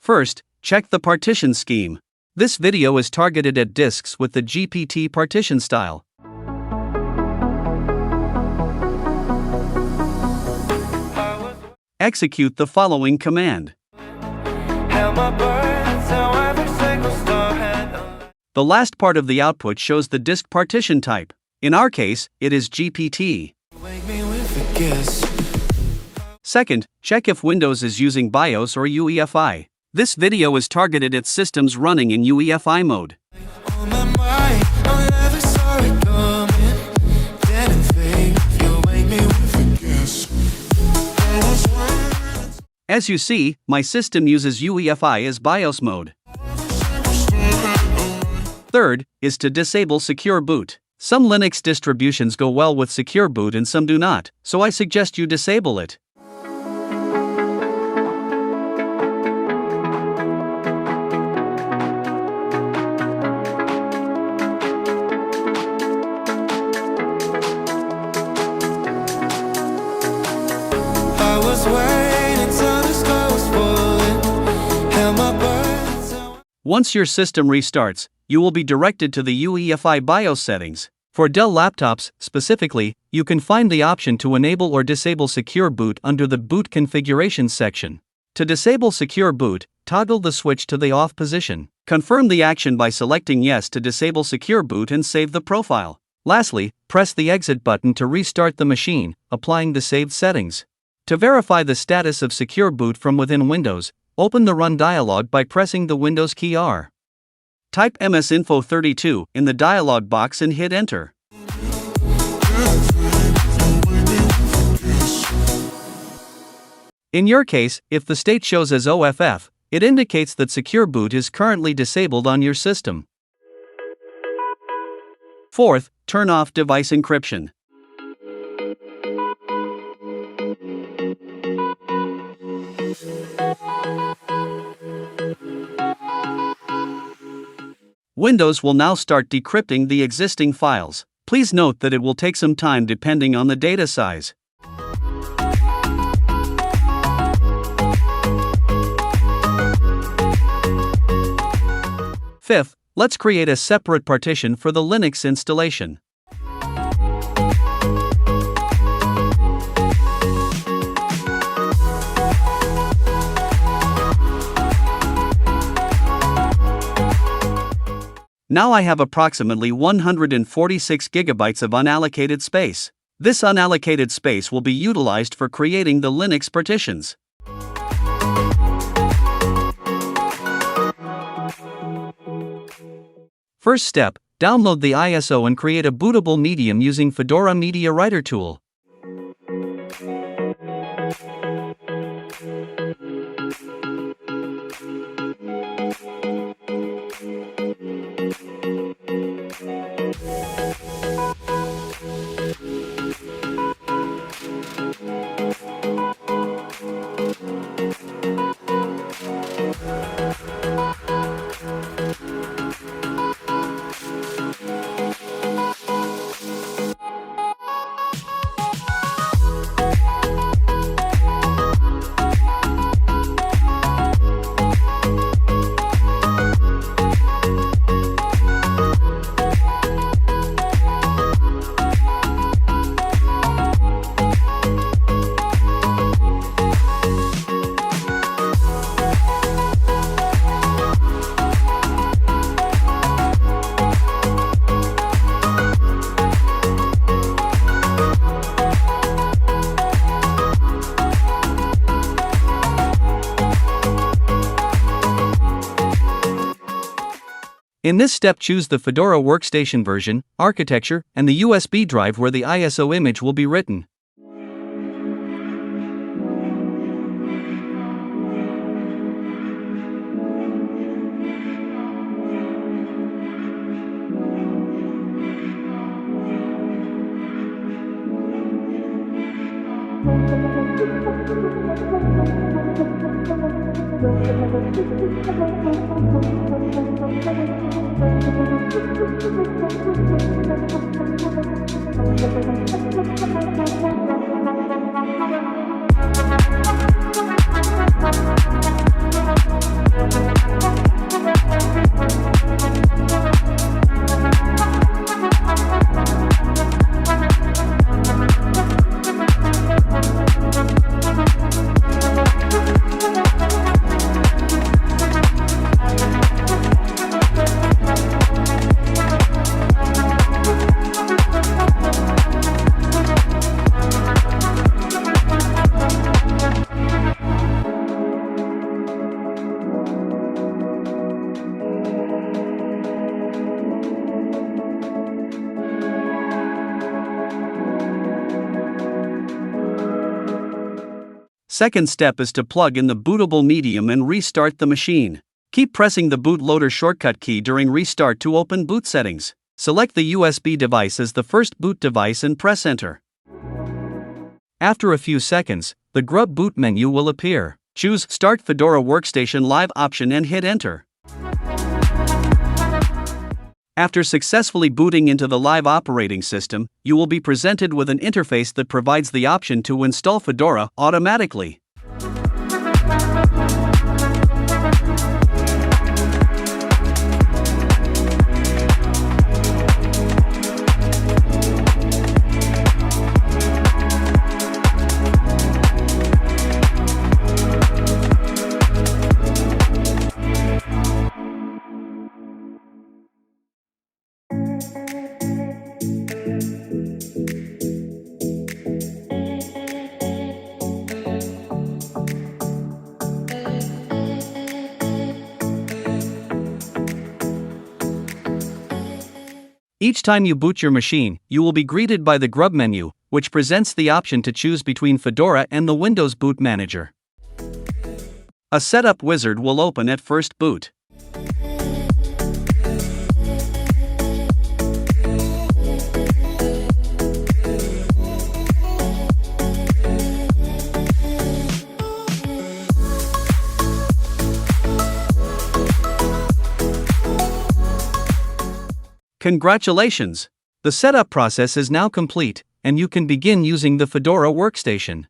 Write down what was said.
First, check the partition scheme. This video is targeted at disks with the GPT partition style. Execute the following command. The last part of the output shows the disk partition type. In our case, it is GPT. Second, check if Windows is using BIOS or UEFI. This video is targeted at systems running in UEFI mode. As you see, my system uses UEFI as BIOS mode. Third, is to disable Secure Boot. Some Linux distributions go well with Secure Boot and some do not, so I suggest you disable it. Once your system restarts, you will be directed to the UEFI BIOS settings. For Dell laptops, specifically, you can find the option to enable or disable Secure Boot under the Boot Configuration section. To disable Secure Boot, toggle the switch to the off position. Confirm the action by selecting Yes to disable Secure Boot and save the profile. Lastly, press the Exit button to restart the machine, applying the saved settings. To verify the status of Secure Boot from within Windows, open the Run dialog by pressing the Windows key R. Type msinfo32 in the dialog box and hit Enter. In your case, if the state shows as OFF, it indicates that Secure Boot is currently disabled on your system. Fourth, turn off device encryption. Windows will now start decrypting the existing files. Please note that it will take some time depending on the data size. Fifth, let's create a separate partition for the Linux installation. Now I have approximately 146 gigabytes of unallocated space. This unallocated space will be utilized for creating the Linux partitions. First step, download the ISO and create a bootable medium using Fedora Media Writer tool. In this step, choose the Fedora Workstation version, architecture, and the USB drive where the ISO image will be written. Second step is to plug in the bootable medium and restart the machine. Keep pressing the bootloader shortcut key during restart to open boot settings. Select the USB device as the first boot device and press enter. After a few seconds, the grub boot menu will appear. Choose Start Fedora Workstation Live option and hit enter. After successfully booting into the live operating system, you will be presented with an interface that provides the option to install Fedora automatically. Each time you boot your machine, you will be greeted by the grub menu, which presents the option to choose between Fedora and the Windows Boot Manager. A setup wizard will open at first boot. Congratulations! The setup process is now complete, and you can begin using the Fedora Workstation.